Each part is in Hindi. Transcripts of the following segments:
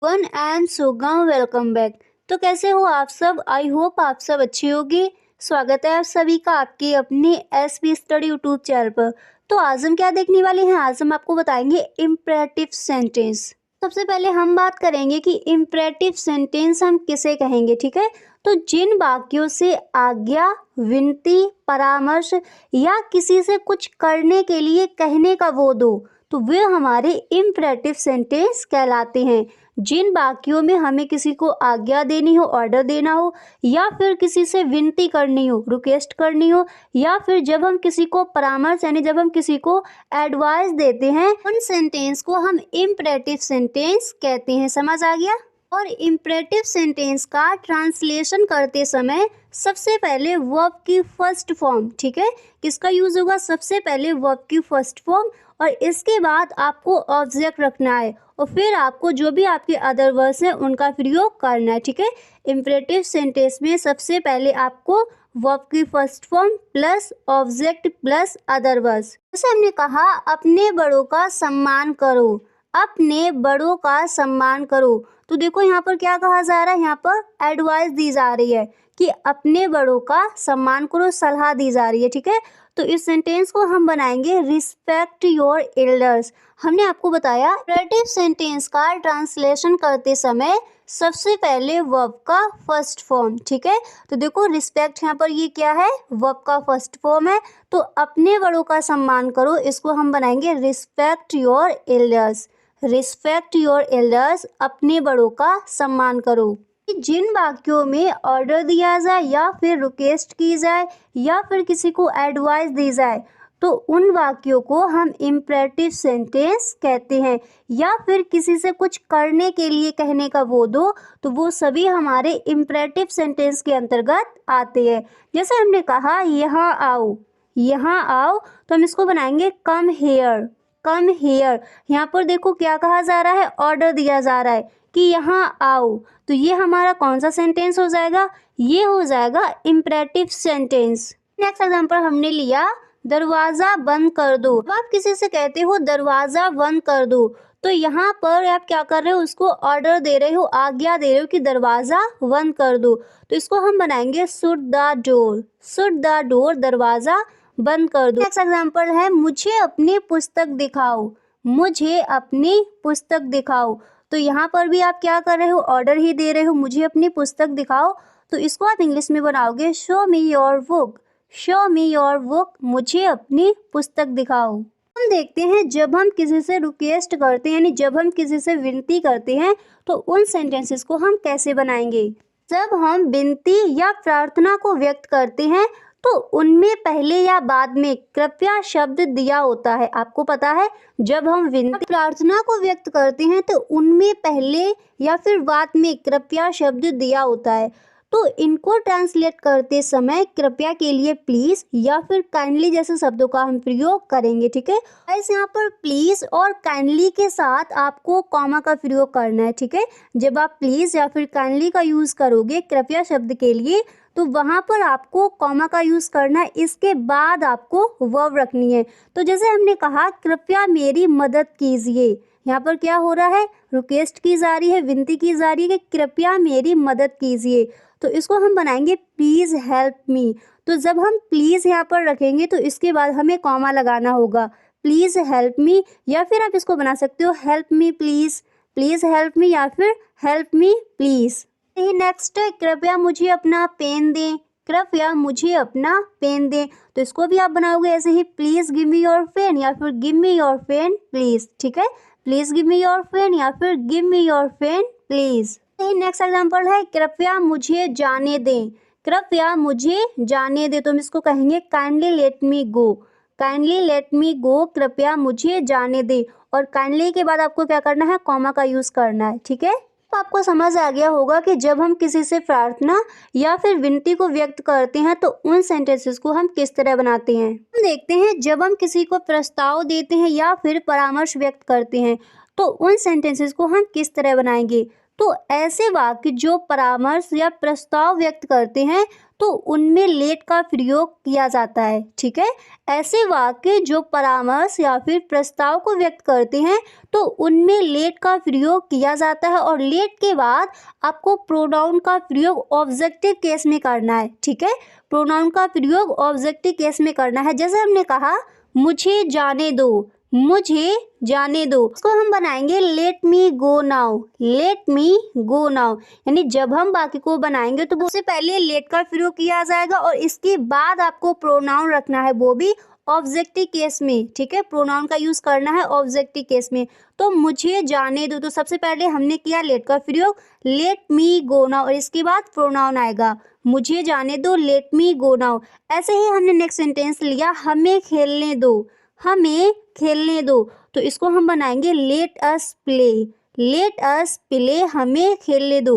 वन एंड सुगम वेलकम बैक। तो कैसे हो आप सब? आई होप आप सब अच्छे होंगे। स्वागत है आप सभी का आपके अपने S B study YouTube channel पर। तो आज हम क्या देखने वाले हैं? आज हम आपको बताएंगे इम्परेटिव सेंटेंस। सबसे पहले हम बात करेंगे कि इम्परेटिव सेंटेंस हम किसे कहेंगे, ठीक है। तो जिन वाक्यों से आज्ञा, विनती, परामर्श या किसी से कुछ करने के लिए कहने का बोध हो, तो वे हमारे इम्परेटिव सेंटेंस कहलाते हैं। जिन वाक्यों में हमें किसी को आज्ञा देनी हो, ऑर्डर देना हो, या फिर किसी से विनती करनी हो, रिक्वेस्ट करनी हो, या फिर जब हम किसी को परामर्श यानी जब हम किसी को एडवाइस देते हैं, उन सेंटेंस को हम इम्परेटिव सेंटेंस कहते हैं। समझ आ गया? और इम्परेटिव सेंटेंस का ट्रांसलेशन करते समय सबसे पहले वर्ब की फर्स्ट फॉर्म, ठीक है, किसका यूज होगा? सबसे पहले वर्ब की फर्स्ट फॉर्म, और इसके बाद आपको ऑब्जेक्ट रखना है, और फिर आपको जो भी आपके अदर वर्ड्स हैं उनका प्रयोग करना है, ठीक है। इम्परेटिव सेंटेंस में सबसे पहले आपको वर्ब की first form plus object plus other words. जैसे हमने कहा, अपने बड़ों का सम्मान करो, अपने बड़ों का सम्मान करो। तो देखो यहाँ पर क्या कहा जा रहा है, यहाँ पर एडवाइस दी जा रही है कि अपने बड़ों का सम्मान करो, सलाह दी जा रही है, ठीक है। तो इस सेंटेंस को हम बनाएंगे रिस्पेक्ट योर एल्डर्स। हमने आपको बताया इम्परेटिव सेंटेंस का ट्रांसलेशन करते समय सबसे पहले वर्ब का फर्स्ट फॉर्म, ठीक है। तो देखो रिस्पेक्ट यहाँ पर ये क्या है? वर्ब का फर्स्ट फॉर्म है। तो अपने बड़ों का सम्मान करो, इसको हम बनाएंगे respect your elders. Respect your elders, अपने बड़ों का सम्मान करो। जिन वाक्यों में ऑर्डर दिया जाए या फिर रिक्वेस्ट की जाए या फिर किसी को एडवाइस दी जाए, तो उन वाक्यों को हम इम्परेटिव सेंटेंस कहते हैं। या फिर किसी से कुछ करने के लिए कहने का बोध हो, तो वो सभी हमारे इम्परेटिव सेंटेंस के अंतर्गत आते हैं। जैसे हमने कहा यहाँ आओ, यहाँ आओ, तो हम इसको बनाएंगे कम हेयर। कम हेयर, यहाँ पर देखो क्या कहा जा रहा है? ऑर्डर दिया जा रहा है कि यहाँ आओ। तो ये हमारा कौन सा सेंटेंस हो जाएगा? ये हो जाएगा इम्परेटिव सेंटेंस। नेक्स्ट एग्जांपल हमने लिया, दरवाजा बंद कर दो। अब आप किसी से कहते हो दरवाजा बंद कर दो, तो यहाँ पर आप क्या कर रहे हो? उसको ऑर्डर दे रहे हो, आज्ञा दे रहे हो कि दरवाजा बंद कर दो। तो इसको हम बनाएंगे shut the door. Shut the door, दरवाजा बंद कर दो। नेक्स्ट एग्जांपल है, मुझे अपनी पुस्तक दिखाओ। मुझे अपनी पुस्तक दिखाओ। तो यहाँ पर भी आप क्या कर रहे हो? ऑर्डर ही दे रहे हो, मुझे अपनी पुस्तक दिखाओ। तो इसको आप इंग्लिश में बनाओगे show me your book. Show me your book, मुझे अपनी पुस्तक दिखाओ। हम देखते हैं जब हम किसी से रिक्वेस्ट करते हैं यानी जब हम किसी से विनती करते हैं, तो उन सेंटेंसेस को हम कैसे बनाएंगे? जब हम विनती या प्रार्थना को व्यक्त करते हैं, तो उनमें पहले या बाद में कृपया शब्द दिया होता है। आपको पता है, जब हम विनती प्रार्थना को व्यक्त करते हैं तो उनमें पहले या फिर बाद में कृपया शब्द दिया होता है। तो इनको ट्रांसलेट करते समय कृपया के लिए प्लीज या फिर काइंडली जैसे शब्दों का हम प्रयोग करेंगे, ठीक है। ऐसे यहाँ पर प्लीज और काइंडली के साथ आपको कॉमा का प्रयोग करना है, ठीक है। जब आप प्लीज या फिर काइंडली का यूज करोगे कृपया शब्द के लिए, तो वहाँ पर आपको कॉमा का यूज़ करना है, इसके बाद आपको वर्ब रखनी है। तो जैसे हमने कहा कृपया मेरी मदद कीजिए, यहाँ पर क्या हो रहा है? रिक्वेस्ट की जा रही है, विनती की जा रही है कि कृपया मेरी मदद कीजिए। तो इसको हम बनाएंगे प्लीज़ हेल्प मी। तो जब हम प्लीज़ यहाँ पर रखेंगे तो इसके बाद हमें कॉमा लगाना होगा, प्लीज़ हेल्प मी, या फिर आप इसको बना सकते हो help me please, please help me, या फिर हेल्प मी प्लीज़। नेक्स्ट है, कृपया मुझे अपना पेन दें। कृपया मुझे अपना पेन दें। तो इसको भी आप बनाओगे ऐसे ही, please give me your pen या फिर give me your pen please, ठीक है। Please give me your pen या फिर give me your pen please. Next example है, कृपया मुझे जाने दें। कृपया मुझे जाने दें, तो हम इसको कहेंगे काइंडली लेट मी गो। काइंडली लेट मी गो, कृपया मुझे जाने दें। और काइंडली के बाद आपको क्या करना है? कॉमा का यूज करना है, ठीक है। तो आपको समझ आ गया होगा कि जब हम किसी से प्रार्थना या फिर विनती को व्यक्त करते हैं तो उन सेंटेंसेस को हम किस तरह बनाते हैं। हम देखते हैं जब हम किसी को प्रस्ताव देते हैं या फिर परामर्श व्यक्त करते हैं, तो उन सेंटेंसेस को हम किस तरह बनाएंगे। तो ऐसे वाक्य जो परामर्श या प्रस्ताव व्यक्त करते हैं तो उनमें लेट का प्रयोग किया जाता है। ठीक है, ऐसे वाक्य जो परामर्श या फिर प्रस्ताव को व्यक्त करते हैं तो उनमें लेट का प्रयोग किया जाता है और लेट के बाद आपको प्रोनाउन का प्रयोग ऑब्जेक्टिव केस में करना है। ठीक है, प्रोनाउन का प्रयोग ऑब्जेक्टिव केस में करना है। जैसे हमने कहा मुझे जाने दो, मुझे जाने दो, इसको हम बनाएंगे let me go now, let me go now. यानी जब हम वाक्य को बनाएंगे तो उससे पहले लेट का प्रयोग किया जाएगा और इसके बाद आपको प्रोनाउन रखना है, वो भी ऑब्जेक्टिव केस में। ठीक है, प्रोनाउन का यूज करना है ऑब्जेक्टिव केस में। तो मुझे जाने दो, तो सबसे पहले हमने किया लेट का प्रयोग, लेट मी गो नाउ, और इसके बाद प्रोनाउन आएगा मुझे जाने दो, लेट मी गो नाउ। ऐसे ही हमने नेक्स्ट सेंटेंस लिया हमें खेलने दो, हमें खेलने दो, तो इसको हम बनाएंगे लेट अस प्ले, लेट अस प्ले, हमें खेलने दो।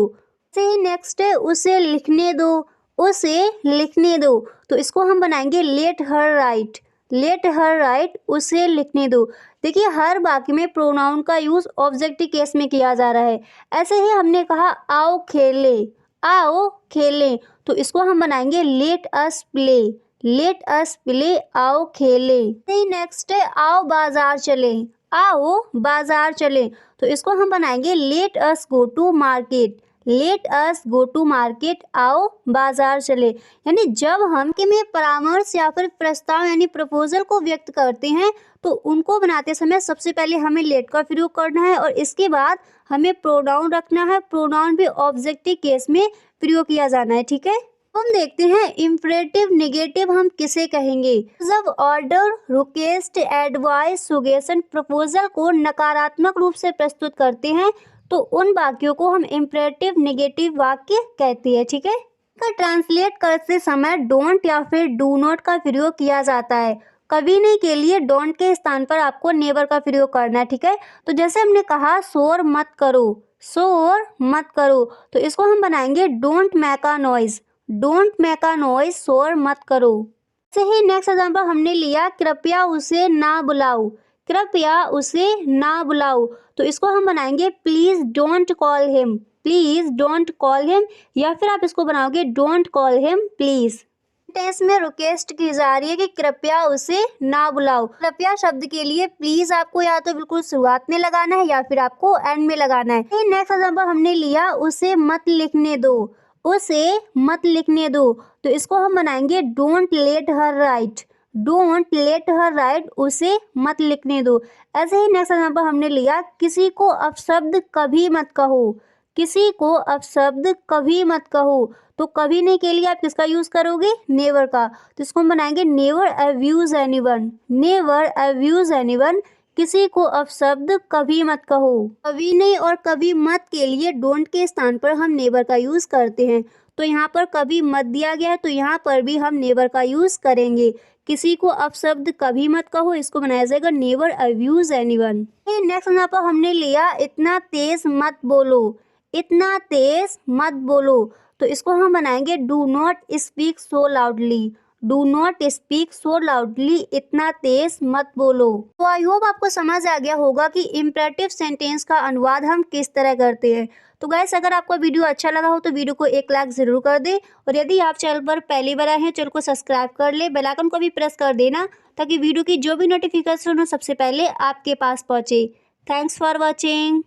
ऐसे ही नेक्स्ट है उसे लिखने दो, उसे लिखने दो, तो इसको हम बनाएंगे let her right, let her right, उसे लिखने दो। देखिए हर वाक्य में प्रोनाउन का यूज ऑब्जेक्टिव केस में किया जा रहा है। ऐसे ही हमने कहा आओ खेले, आओ खेलें, तो इसको हम बनाएंगे लेट अस प्ले, लेट अस प्ले, आओ खेले। नेक्स्ट है आओ बाजार चले, आओ बाजार चले, तो इसको हम बनाएंगे let us go to market, let us go to market, आओ बाजार चले। यानी जब हम के में परामर्श या फिर प्रस्ताव यानी प्रपोजल को व्यक्त करते हैं तो उनको बनाते समय सबसे पहले हमें लेट का प्रयोग करना है और इसके बाद हमें प्रोनाउन रखना है। प्रोनाउन भी ऑब्जेक्टिव केस में प्रयोग किया जाना है। ठीक है, हम देखते हैं इम्परेटिव नेगेटिव हम किसे कहेंगे। जब order, request, advice, suggestion, proposal को नकारात्मक रूप से प्रस्तुत करते हैं तो उन वाक्यों को हम इम्परेटिव नेगेटिव वाक्य कहते हैं। ठीक है, का ट्रांसलेट करते समय डोंट या फिर डू नॉट का प्रयोग किया जाता है। कभी नहीं के लिए डोंट के स्थान पर आपको नेवर का प्रयोग करना है। ठीक है, तो जैसे हमने कहा शोर मत करो, शोर मत करो, तो इसको हम बनाएंगे don't make a noise, don't make a noise, शोर मत करो। ऐसे ही नेक्स्ट एग्जाम्पल हमने लिया कृपया उसे ना बुलाओ, कृपया उसे ना बुलाओ, तो इसको हम बनाएंगे please don't call him, please don't call him, या फिर आप इसको बनाओगे don't call him please. Tense में रिक्वेस्ट की जा रही है कि कृपया उसे ना बुलाओ। कृपया शब्द के लिए प्लीज आपको या तो बिल्कुल शुरुआत में लगाना है या फिर आपको एंड में लगाना है। नेक्स्ट एग्जाम्पल हमने लिया उसे मत लिखने दो, उसे मत लिखने दो, तो इसको हम बनाएंगे don't let her right, don't let her right, उसे मत लिखने दो। ऐसे ही नेक्स्ट एग्जाम्पल हमने लिया किसी को अपशब्द कभी मत कहो, किसी को अपशब्द कभी मत कहो, तो कभी नहीं के लिए आप किसका यूज करोगे, नेवर का, तो इसको हम बनाएंगे never abuse anyone, never abuse anyone, किसी को अपशब्द कभी मत कहो। कभी नहीं और कभी मत के लिए डोंट के स्थान पर हम नेवर का यूज करते हैं, तो यहाँ पर कभी मत दिया गया है तो यहाँ पर भी हम नेवर का यूज करेंगे। किसी को अपशब्द कभी मत कहो, इसको बनाया जाएगा never abuse anyone. Next example हमने लिया इतना तेज मत बोलो, इतना तेज मत बोलो, तो इसको हम बनाएंगे do not speak so loudly, do not speak so loudly, इतना तेज मत बोलो। तो आई होप आपको समझ आ गया होगा कि इम्परेटिव सेंटेंस का अनुवाद हम किस तरह करते हैं। तो गाइस अगर आपको वीडियो अच्छा लगा हो तो वीडियो को एक लाइक जरूर कर दे और यदि आप चैनल पर पहली बार आए हैं चैनल को सब्सक्राइब कर ले, बेल आइकन को भी प्रेस कर देना ताकि वीडियो की जो भी नोटिफिकेशन हो सबसे पहले आपके पास पहुंचे। Thanks for watching.